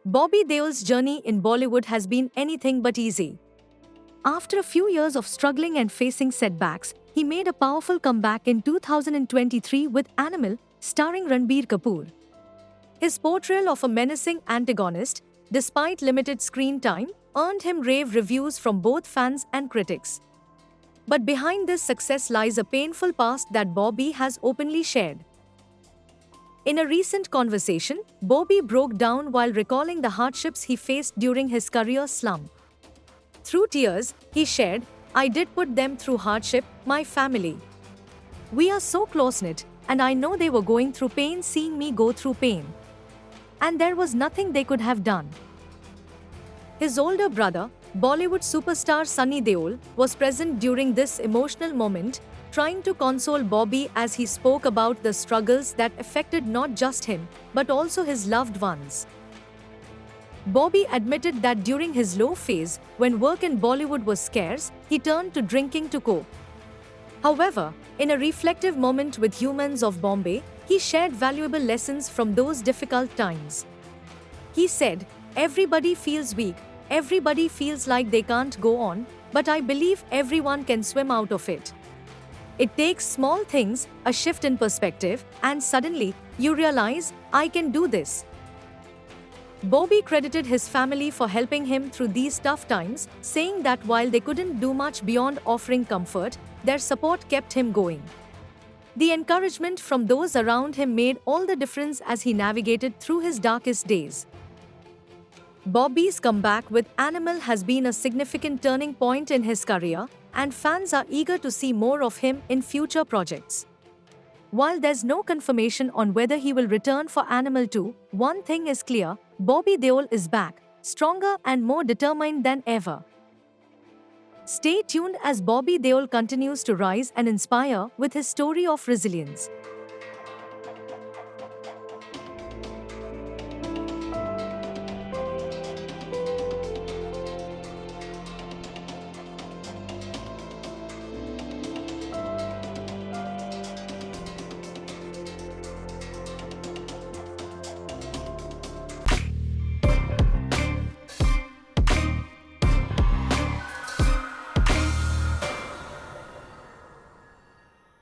Bobby Deol's journey in Bollywood has been anything but easy. After a few years of struggling and facing setbacks, he made a powerful comeback in 2023 with Animal, starring Ranbir Kapoor. His portrayal of a menacing antagonist, despite limited screen time, earned him rave reviews from both fans and critics. But behind this success lies a painful past that Bobby has openly shared. In a recent conversation, Bobby broke down while recalling the hardships he faced during his career slump. Through tears, he shared, "I did put them through hardship, my family. We are so close-knit, and I know they were going through pain seeing me go through pain. And there was nothing they could have done." His older brother, Bollywood superstar Sunny Deol, was present during this emotional moment, trying to console Bobby as he spoke about the struggles that affected not just him, but also his loved ones. Bobby admitted that during his low phase, when work in Bollywood was scarce, he turned to drinking to cope. However, in a reflective moment with Humans of Bombay, he shared valuable lessons from those difficult times. He said, "Everybody feels weak, everybody feels like they can't go on, but I believe everyone can swim out of it. It takes small things, a shift in perspective, and suddenly, you realize, I can do this." Bobby credited his family for helping him through these tough times, saying that while they couldn't do much beyond offering comfort, their support kept him going. The encouragement from those around him made all the difference as he navigated through his darkest days. Bobby's comeback with Animal has been a significant turning point in his career, and fans are eager to see more of him in future projects. While there's no confirmation on whether he will return for Animal 2, one thing is clear: Bobby Deol is back, stronger and more determined than ever. Stay tuned as Bobby Deol continues to rise and inspire with his story of resilience.